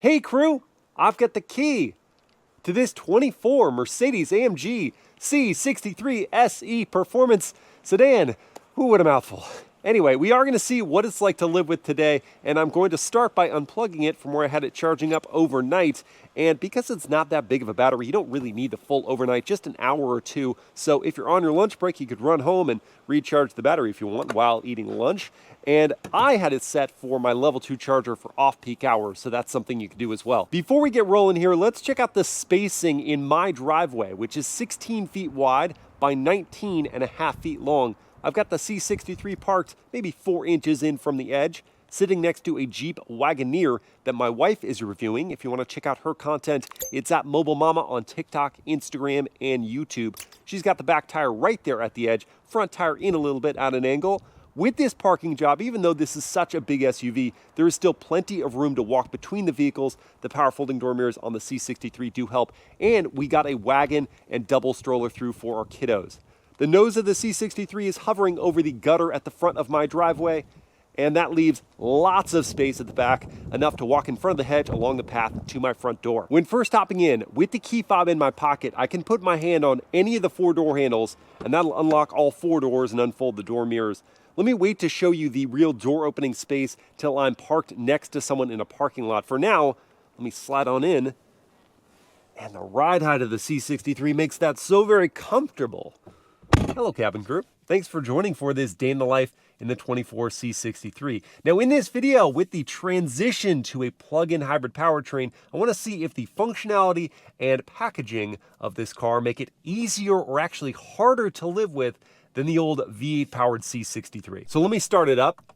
Hey crew, I've got the key to this 24 Mercedes-AMG C63 SE Performance Sedan. Ooh, what a mouthful. Anyway, we are going to see what it's like to live with today, and I'm going to start by unplugging it from where I had it charging up overnight. And because it's not that big of a battery, you don't really need the full overnight, just an hour or two. So if you're on your lunch break, you could run home and recharge the battery if you want while eating lunch. And I had it set for my level 2 charger for off-peak hours, so that's something you can do as well. Before we get rolling here, let's check out the spacing in my driveway, which is 16 feet wide by 19.5 feet long. I've got the C63 parked maybe 4 inches in from the edge, sitting next to a Jeep Wagoneer that my wife is reviewing. If you want to check out her content, it's at Mobile Mama on TikTok, Instagram, and YouTube. She's got the back tire right there at the edge, front tire in a little bit at an angle. With this parking job, even though this is such a big SUV, there is still plenty of room to walk between the vehicles. The power folding door mirrors on the C63 do help, and we got a wagon and double stroller through for our kiddos. The nose of the C63 is hovering over the gutter at the front of my driveway, and that leaves lots of space at the back, enough to walk in front of the hedge along the path to my front door. When first hopping in, with the key fob in my pocket, I can put my hand on any of the 4 door handles, and that'll unlock all 4 doors and unfold the door mirrors. Let me wait to show you the real door opening space till I'm parked next to someone in a parking lot. For now, let me slide on in, and the ride height of the C63 makes that so very comfortable. Hello, cabin crew. Thanks for joining for this day in the life in the 24 C63. Now, in this video, with the transition to a plug-in hybrid powertrain, I want to see if the functionality and packaging of this car make it easier or actually harder to live with than the old V8 powered C63. So let me start it up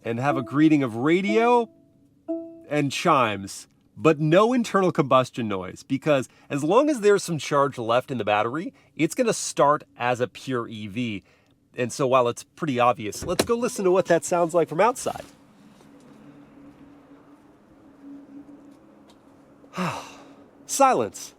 and have a greeting of radio and chimes, but no internal combustion noise, because as long as there's some charge left in the battery, it's going to start as a pure EV. And so while it's pretty obvious, let's go listen to what that sounds like from outside. Silence.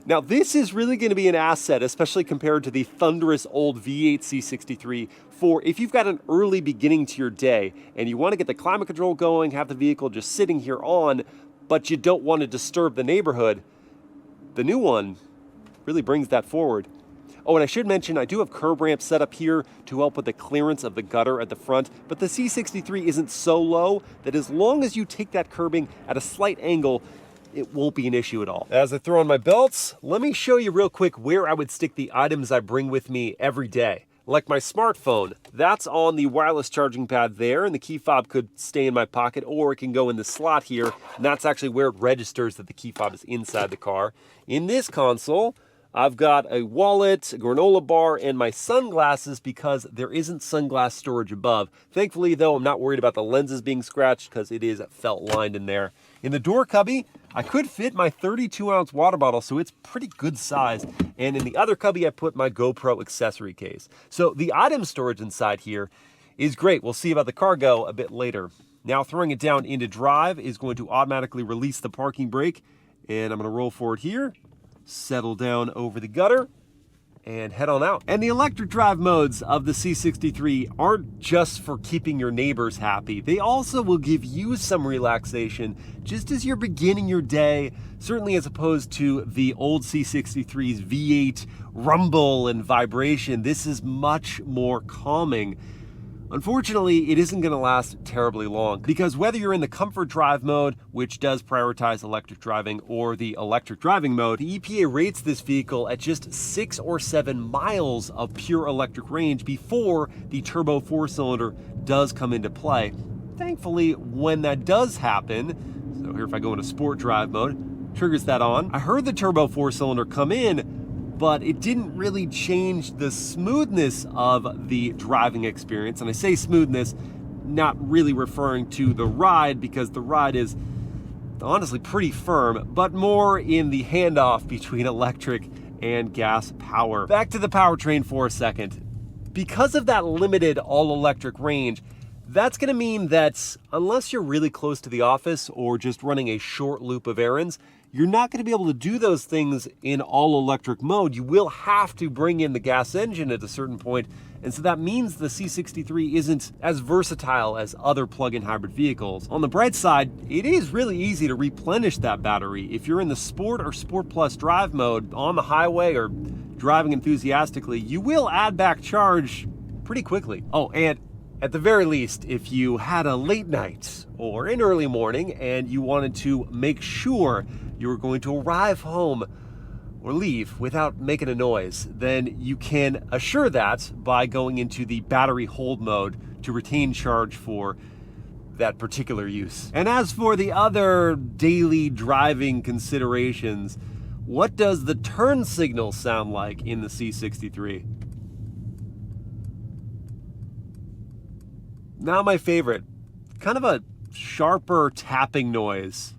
Now this is really going to be an asset, especially compared to the thunderous old V8 C63, for if you've got an early beginning to your day and you want to get the climate control going, have the vehicle just sitting here on, but you don't want to disturb the neighborhood. The new one really brings that forward. Oh, and I should mention, I do have curb ramps set up here to help with the clearance of the gutter at the front, but the C63 isn't so low that as long as you take that curbing at a slight angle, it won't be an issue at all. As I throw on my belts, let me show you real quick where I would stick the items I bring with me every day. Like my smartphone, that's on the wireless charging pad there, and the key fob could stay in my pocket, or it can go in the slot here, and that's actually where it registers that the key fob is inside the car. In this console, I've got a wallet, a granola bar, and my sunglasses because there isn't sunglass storage above. Thankfully, though, I'm not worried about the lenses being scratched because it is felt lined in there. In the door cubby, I could fit my 32-ounce water bottle, so it's pretty good size. And in the other cubby, I put my GoPro accessory case. So the item storage inside here is great. We'll see about the cargo a bit later. Now, throwing it down into drive is going to automatically release the parking brake. And I'm going to roll forward here, settle down over the gutter, and head on out. And the electric drive modes of the C63 aren't just for keeping your neighbors happy. They also will give you some relaxation just as you're beginning your day, certainly as opposed to the old C63's V8 rumble and vibration. This is much more calming. Unfortunately, it isn't going to last terribly long, because whether you're in the comfort drive mode, which does prioritize electric driving, or the electric driving mode, the EPA rates this vehicle at just 6 or 7 miles of pure electric range before the turbo 4-cylinder does come into play. Thankfully, when that does happen, so here if I go into sport drive mode, triggers that on. I heard the turbo 4-cylinder come in, but it didn't really change the smoothness of the driving experience. And I say smoothness, not really referring to the ride, because the ride is honestly pretty firm, but more in the handoff between electric and gas power. Back to the powertrain for a second. Because of that limited all-electric range, that's going to mean that unless you're really close to the office or just running a short loop of errands, you're not going to be able to do those things in all electric mode. You will have to bring in the gas engine at a certain point And so that means the C63 isn't as versatile as other plug-in hybrid vehicles. On the bright side, it is really easy to replenish that battery. If you're in the Sport or Sport Plus drive mode on the highway or driving enthusiastically, you will add back charge pretty quickly. Oh, and at the very least, if you had a late night or an early morning and you wanted to make sure you were going to arrive home or leave without making a noise, then you can assure that by going into the battery hold mode to retain charge for that particular use. And as for the other daily driving considerations, what does the turn signal sound like in the C63? Not my favorite. Kind of a sharper tapping noise.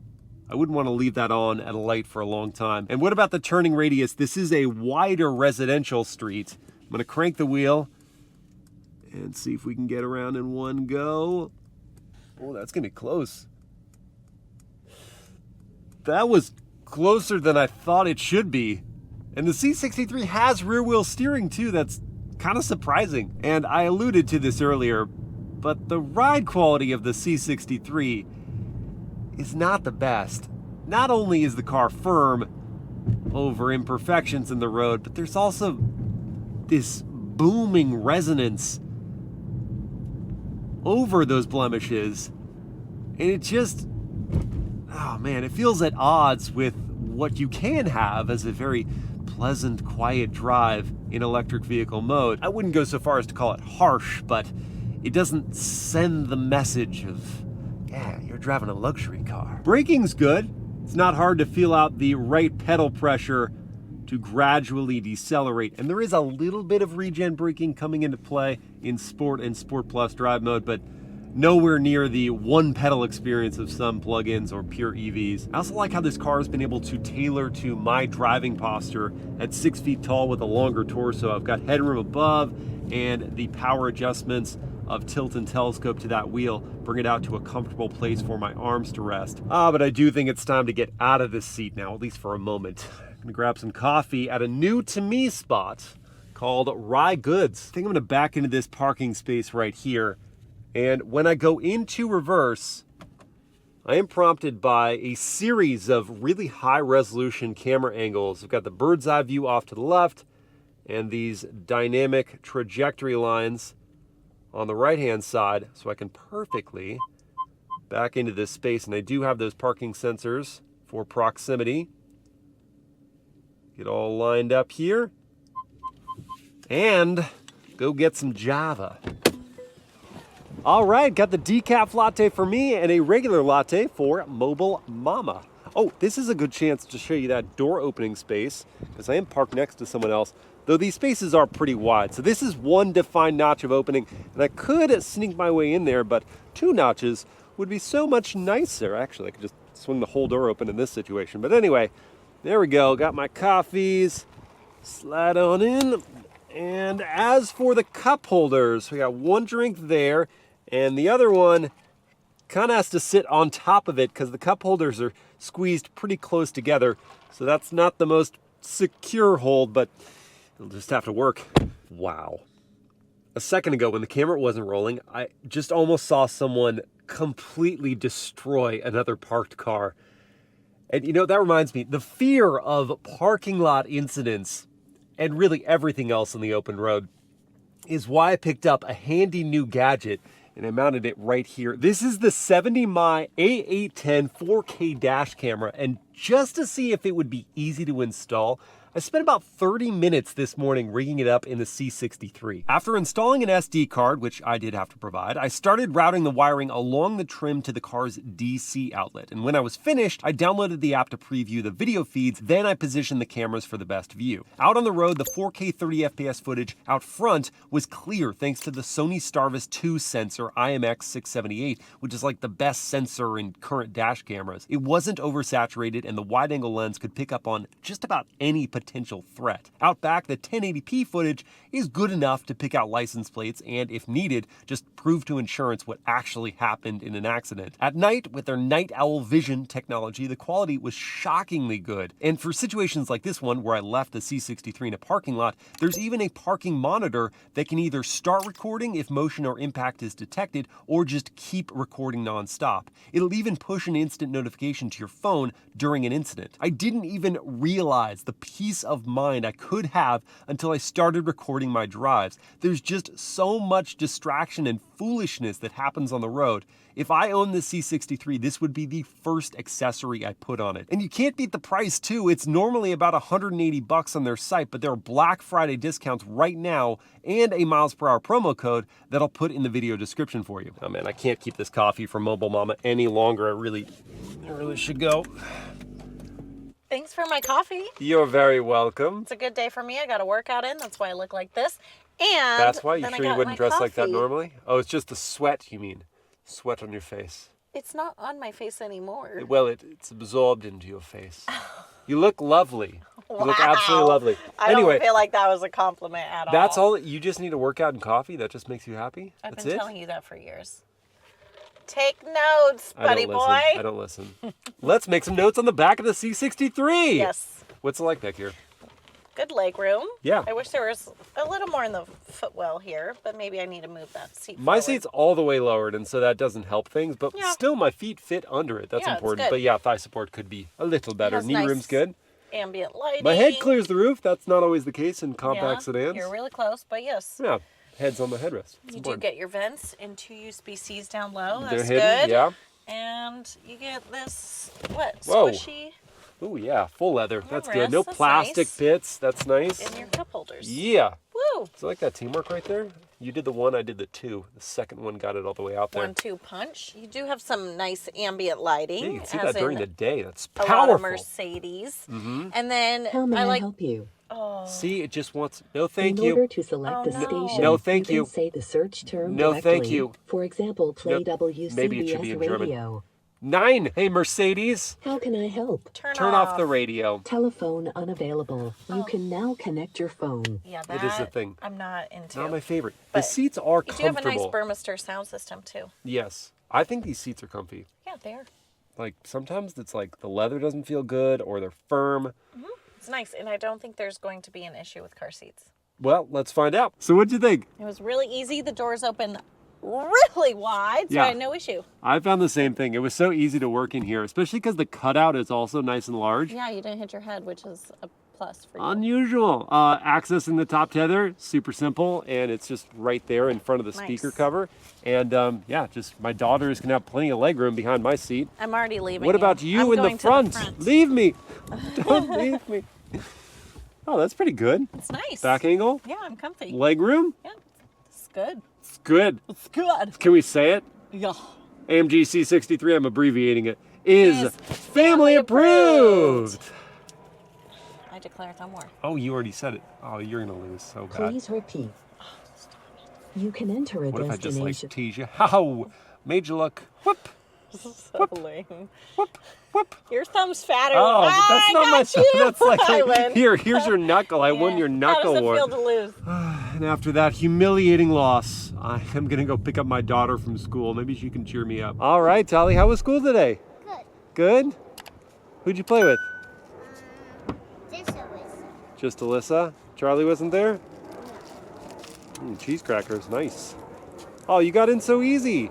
I wouldn't want to leave that on at a light for a long time. And what about the turning radius? This is a wider residential street. I'm going to crank the wheel and see if we can get around in one go. Oh, that's going to be close. That was closer than I thought it should be. And the C63 has rear wheel steering too. That's kind of surprising. And I alluded to this earlier, but the ride quality of the C63 is not the best. Not only is the car firm over imperfections in the road, but there's also this booming resonance over those blemishes. And it just, oh man, it feels at odds with what you can have as a very pleasant, quiet drive in electric vehicle mode. I wouldn't go so far as to call it harsh, but it doesn't send the message of, yeah, you're driving a luxury car. Braking's good. It's not hard to feel out the right pedal pressure to gradually decelerate. And there is a little bit of regen braking coming into play in Sport and Sport Plus drive mode, but nowhere near the one pedal experience of some plug-ins or pure EVs. I also like how this car has been able to tailor to my driving posture at 6 feet tall with a longer torso. I've got headroom above and the power adjustments of tilt and telescope to that wheel bring it out to a comfortable place for my arms to rest. But I do think it's time to get out of this seat now, at least for a moment. I'm gonna grab some coffee at a new to me spot called Rye Goods. I think I'm gonna back into this parking space right here. And when I go into reverse, I am prompted by a series of really high resolution camera angles. We've got the bird's eye view off to the left and these dynamic trajectory lines on the right-hand side, so I can perfectly back into this space. And I do have those parking sensors for proximity. Get all lined up here. And go get some Java. All right, got the decaf latte for me and a regular latte for Mobile Mama. Oh, this is a good chance to show you that door opening space, because I am parked next to someone else, though these spaces are pretty wide. So this is one defined notch of opening, and I could sneak my way in there, but 2 notches would be so much nicer. Actually, I could just swing the whole door open in this situation. But anyway, there we go. Got my coffees, slide on in. And as for the cup holders, we got one drink there, and the other one kind of has to sit on top of it because the cup holders are squeezed pretty close together. So that's not the most secure hold, but it'll just have to work. Wow. A second ago when the camera wasn't rolling, I just almost saw someone completely destroy another parked car. And you know, that reminds me, the fear of parking lot incidents and really everything else on the open road is why I picked up a handy new gadget and I mounted it right here. This is the 70mm A810 4K dash camera, and just to see if it would be easy to install, I spent about 30 minutes this morning rigging it up in the C63. After installing an SD card, which I did have to provide, I started routing the wiring along the trim to the car's DC outlet. And when I was finished, I downloaded the app to preview the video feeds, then I positioned the cameras for the best view. Out on the road, the 4K 30fps footage out front was clear thanks to the Sony Starvis 2 sensor IMX678, which is like the best sensor in current dash cameras. It wasn't oversaturated and the wide-angle lens could pick up on just about any potential threat. Out back, the 1080p footage is good enough to pick out license plates and, if needed, just prove to insurance what actually happened in an accident. At night, with their night owl vision technology, the quality was shockingly good. And for situations like this one, where I left the C63 in a parking lot, there's even a parking monitor that can either start recording if motion or impact is detected, or just keep recording nonstop. It'll even push an instant notification to your phone during an incident. I didn't even realize the peace of mind I could have until I started recording my drives. There's just so much distraction and foolishness that happens on the road. If I owned the C63, this would be the first accessory I put on it. And you can't beat the price too. It's normally about $180 on their site, but there are Black Friday discounts right now and a MilesPerHr promo code that I'll put in the video description for you. Oh man, I can't keep this coffee from Mobile Mama any longer. I really should go. Thanks for my coffee. You're very welcome. It's a good day for me. I got a workout in. That's why I look like this. And that's why? You sure you wouldn't dress like that coffee. normally? Oh, it's just the sweat, you mean? Sweat on your face. It's not on my face anymore. Well, it's absorbed into your face. You look lovely. You look absolutely lovely. I don't feel like that was a compliment at all. That's all. You just need to work out and coffee? That just makes you happy? I've That's been it? telling you that for years. Take notes, buddy boy. I don't listen. Let's make some notes on the back of the C63. Yes. What's it like back here? Good leg room. Yeah. I wish there was a little more in the footwell here, but maybe I need to move that seat My forward. seat's all the way lowered, and so that doesn't help things, but Yeah. still my feet fit under it. That's Yeah, it's important. good. But yeah, thigh support could be a little better. has Knee nice room's good. Ambient lighting. My head clears the roof. That's not always the case in compact sedans. You're really close, but yes. Yeah, head's on the headrest. It's You important. do get your vents and 2 USB-Cs down low. They're That's hidden, good. yeah. And you get this, what, Whoa. squishy Ooh, yeah, full leather. That's good. wrist, No that's plastic nice. bits. That's nice. in your cup holders. Yeah. Woo! So I like that teamwork right there. You did the one, I did the two. The second one got it all the way out there. 1-2 punch. You do have some nice ambient lighting. Yeah, you can see as that during in the day. That's a lot powerful. of Mercedes. And then How may I like help you? See, it just wants, no thank In you. order to select the no. station, No, thank you. can say the search term No, directly. thank you. For example, play No, maybe it should be WCBS in German. radio. 9. Hey, Mercedes. How can I help? Turn off the radio. Telephone unavailable. You can now connect your phone. Yeah, It is the thing. I'm not into. Not my favorite. The But seats are you do have a nice comfortable. Burmester sound system too. Yes. I think these seats are comfy. Yeah, they are. Like, sometimes it's like the leather doesn't feel good or they're firm. It's nice, and I don't think there's going to be an issue with car seats. Well, let's find out. So what'd you think? It was really easy. The doors open really wide, so Yeah. I had no issue. I found the same thing. It was so easy to work in here, especially because the cutout is also nice and large. Yeah, you didn't hit your head, which is a plus for you. Unusual. Accessing the top tether, super simple, and it's just right there in front of the speaker Nice. cover. And yeah, just my daughter is gonna have plenty of legroom behind my seat. I'm already leaving. What about you I'm in going the front? to the front. Leave me. Don't leave me. Oh, that's pretty good. It's nice. Back angle, Yeah, I'm comfy. legroom. Yeah, it's good. It's good. It's good. Can we say it? Yeah. AMG C63, I'm abbreviating it, is Is family approved. I declare no more. Oh, you already said it. Oh, you're gonna lose so bad. Please repeat. You can enter a What if I just destination. like tease you? How? Made you look. Whoop, So lame. whoop, whoop. Your thumb's fatter. Oh, but that's I not my got stuff. you. That's like, I win. here's your knuckle. I won Yeah. your knuckle How does it war. feel to lose? And after that humiliating loss, I am gonna go pick up my daughter from school. Maybe she can cheer me up. All right, Tally, how was school today? Good. Good? Who'd you play with? This always. Just Alyssa? Charlie wasn't there? Cheese crackers, nice. Oh, you got in so easy.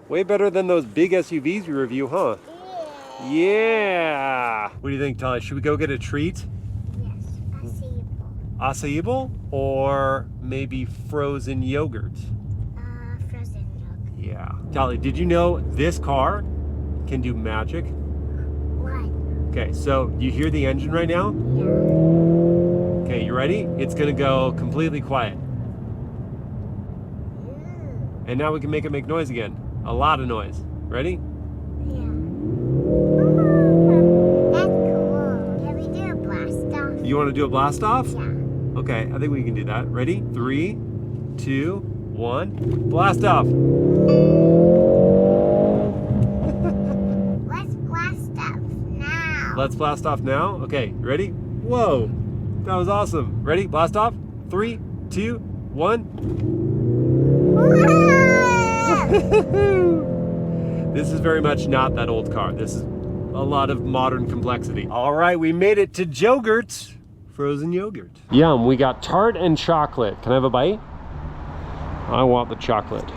Way better than those big SUVs we review, huh? Yeah. Yeah. What do you think, Tally? Should we go get a treat? Yes. I see you. Acai bowl or maybe frozen yogurt? Frozen yogurt. Yeah. Tally, did you know this car can do magic? What? Okay, so you hear the engine right now? Yeah. Okay, you ready? It's gonna go completely quiet. And now we can make it make noise again. A lot of noise. Ready? Yeah. That's cool. Can we do a blast off? You wanna do a blast off? Yeah. Okay, I think we can do that. Ready? 3, 2, 1. Blast off. Let's blast off now. Let's blast off now. Okay, ready? Whoa, that was awesome. Ready? Blast off. 3, 2, 1. This is very much not that old car. This is a lot of modern complexity. All right, we made it to Jogurt. Frozen yogurt. Yum, we got tart and chocolate. Can I have a bite? I want the chocolate.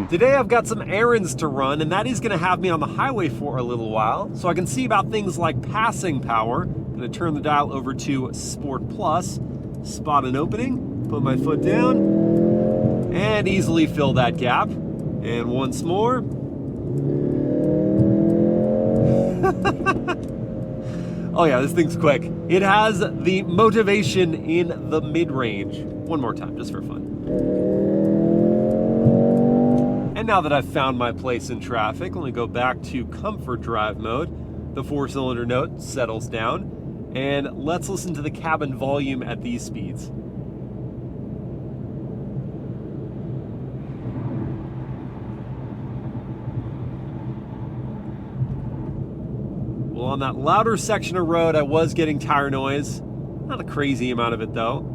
Today I've got some errands to run, and that is gonna have me on the highway for a little while, so I can see about things like passing power. I'm gonna turn the dial over to Sport Plus, spot an opening, put my foot down, and easily fill that gap. And once more. Oh yeah, this thing's quick. It has the motivation in the mid-range. One more time, just for fun. And now that I've found my place in traffic, let me go back to comfort drive mode. The 4-cylinder note settles down, and let's listen to the cabin volume at these speeds. Well, on that louder section of road, I was getting tire noise. Not a crazy amount of it though.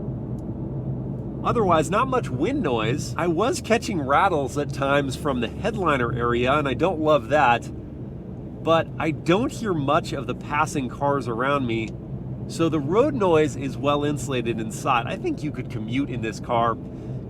Otherwise, not much wind noise. I was catching rattles at times from the headliner area, and I don't love that. But I don't hear much of the passing cars around me, so the road noise is well insulated inside. I think you could commute in this car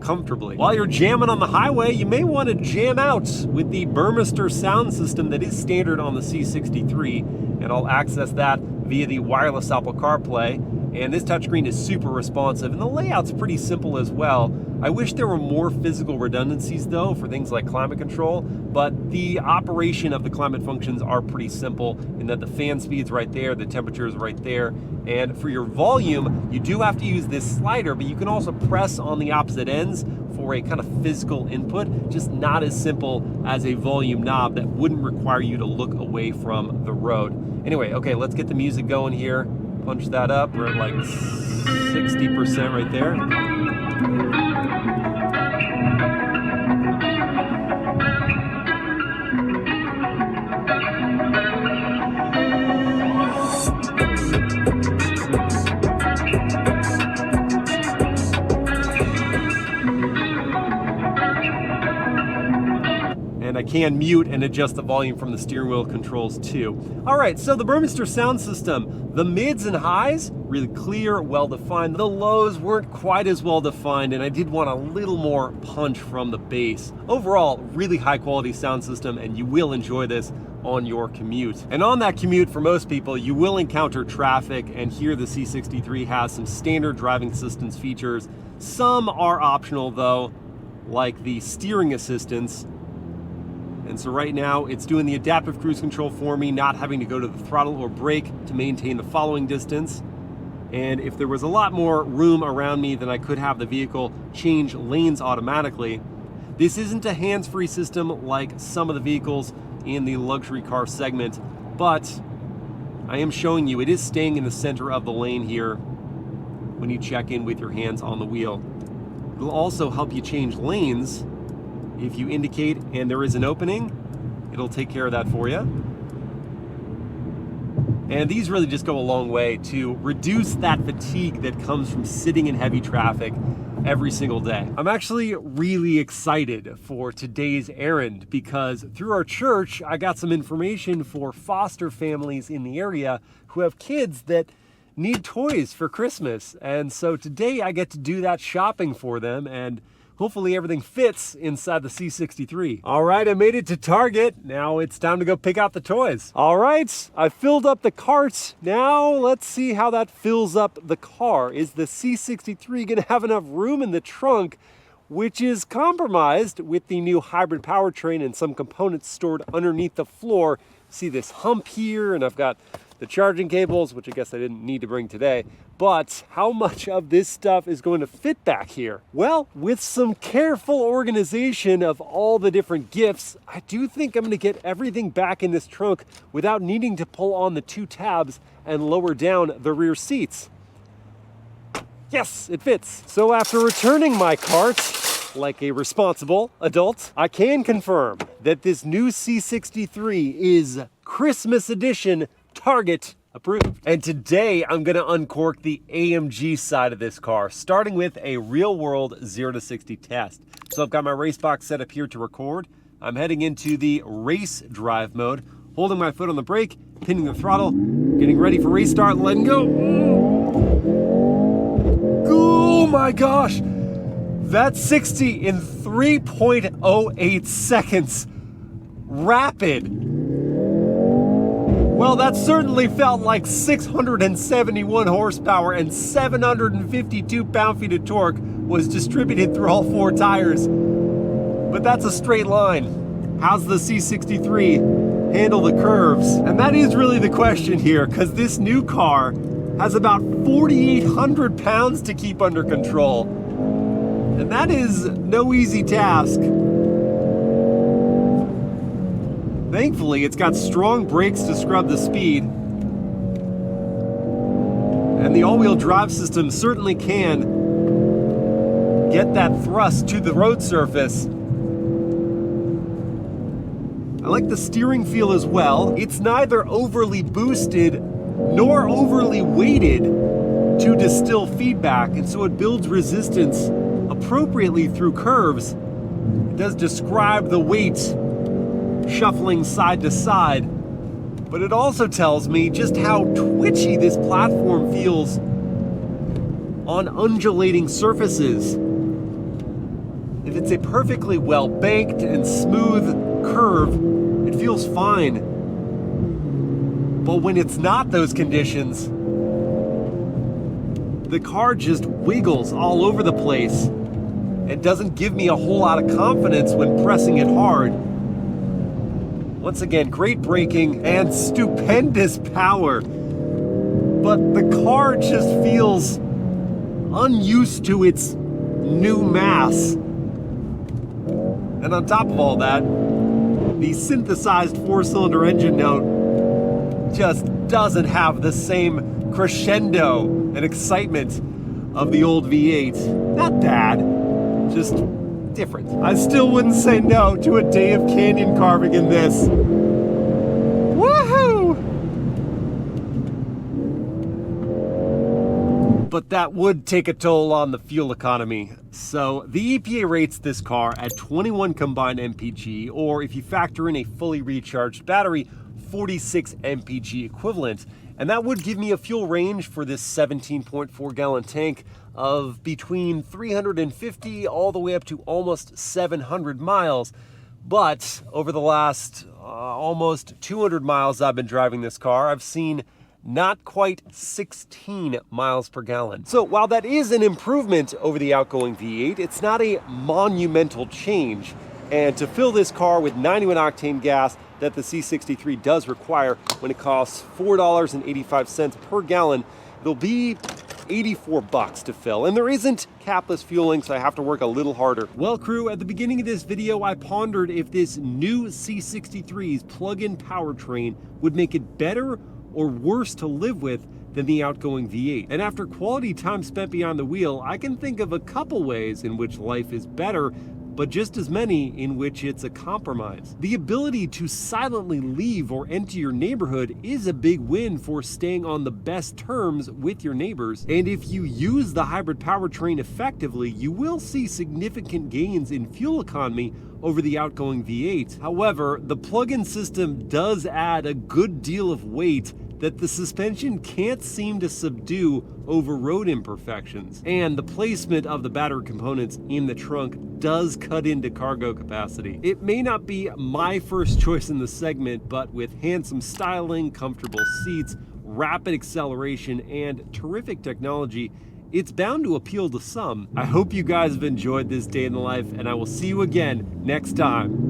comfortably. While you're jamming on the highway, you may want to jam out with the Burmester sound system that is standard on the C63, and I'll access that via the wireless Apple CarPlay. And this touchscreen is super responsive, and the layout's pretty simple as well. I wish there were more physical redundancies though for things like climate control, but the operation of the climate functions are pretty simple in that the fan speed's right there, the temperature is right there, and for your volume, you do have to use this slider, but you can also press on the opposite ends for a kind of physical input, just not as simple as a volume knob that wouldn't require you to look away from the road. Anyway, okay, let's get the music going here. Punch that up, we're at like 60% right there. And I can mute and adjust the volume from the steering wheel controls too. All right, so the Burmester sound system, the mids and highs, really clear, well-defined. The lows weren't quite as well-defined, and I did want a little more punch from the bass. Overall, really high-quality sound system, and you will enjoy this on your commute. And on that commute, for most people, you will encounter traffic, and here the C63 has some standard driving assistance features. Some are optional though, like the steering assistance. And so right now it's doing the adaptive cruise control for me, not having to go to the throttle or brake to maintain the following distance. And if there was a lot more room around me, then I could have the vehicle change lanes automatically. This isn't a hands-free system like some of the vehicles in the luxury car segment, but I am showing you it is staying in the center of the lane here when you check in with your hands on the wheel. It'll also help you change lanes. If you indicate and there is an opening, it'll take care of that for you. And these really just go a long way to reduce that fatigue that comes from sitting in heavy traffic every single day. I'm actually really excited for today's errand because through our church, I got some information for foster families in the area who have kids that need toys for Christmas. And so today I get to do that shopping for them, and hopefully everything fits inside the C63. All right, I made it to Target. Now it's time to go pick out the toys. All right, I filled up the cart. Now let's see how that fills up the car. Is the C63 gonna have enough room in the trunk, which is compromised with the new hybrid powertrain and some components stored underneath the floor? See this hump here, and I've got the charging cables, which I guess I didn't need to bring today. But how much of this stuff is going to fit back here? Well, with some careful organization of all the different gifts, I do think I'm gonna get everything back in this trunk without needing to pull on the 2 tabs and lower down the rear seats. Yes, it fits. So after returning my cart, like a responsible adult, I can confirm that this new C63 is Christmas edition Target approved. And today I'm gonna uncork the AMG side of this car, starting with a real world 0 to 60 test. So I've got my race box set up here to record. I'm heading into the race drive mode, holding my foot on the brake, pinning the throttle, getting ready for restart, letting go. Oh my gosh! That's 60 in 3.08 seconds. Rapid. Well, that certainly felt like 671 horsepower and 752 pound-feet of torque was distributed through all 4 tires. But that's a straight line. How's the C63 handle the curves? And that is really the question here, because this new car has about 4,800 pounds to keep under control. And that is no easy task. Thankfully, it's got strong brakes to scrub the speed. And the all-wheel drive system certainly can get that thrust to the road surface. I like the steering feel as well. It's neither overly boosted nor overly weighted to distill feedback, and so it builds resistance appropriately through curves. It does describe the weight shuffling side to side, but it also tells me just how twitchy this platform feels on undulating surfaces. If it's a perfectly well banked and smooth curve, it feels fine. But when it's not those conditions, the car just wiggles all over the place and doesn't give me a whole lot of confidence when pressing it hard. Once again, great braking and stupendous power, but the car just feels unused to its new mass. And on top of all that, the synthesized 4-cylinder engine note just doesn't have the same crescendo and excitement of the old V8. Not bad, just different. I still wouldn't say no to a day of canyon carving in this. Woohoo! But that would take a toll on the fuel economy. So the EPA rates this car at 21 combined MPGe, or if you factor in a fully recharged battery, 46 MPGe equivalent. And that would give me a fuel range for this 17.4 gallon tank of between 350 all the way up to almost 700 miles. But over the last almost 200 miles I've been driving this car, I've seen not quite 16 miles per gallon. So while that is an improvement over the outgoing V8, it's not a monumental change. And to fill this car with 91 octane gas that the C63 does require, when it costs $4.85 per gallon, it'll be $84 to fill. And there isn't capless fueling, so I have to work a little harder. Well, crew, at the beginning of this video, I pondered if this new C63's plug-in powertrain would make it better or worse to live with than the outgoing V8. And after quality time spent behind the wheel, I can think of a couple ways in which life is better, but just as many in which it's a compromise. The ability to silently leave or enter your neighborhood is a big win for staying on the best terms with your neighbors. And if you use the hybrid powertrain effectively, you will see significant gains in fuel economy over the outgoing V8. However, the plug-in system does add a good deal of weight that the suspension can't seem to subdue over road imperfections. And the placement of the battery components in the trunk does cut into cargo capacity. It may not be my first choice in the segment, but with handsome styling, comfortable seats, rapid acceleration, and terrific technology, it's bound to appeal to some. I hope you guys have enjoyed this day in the life, and I will see you again next time.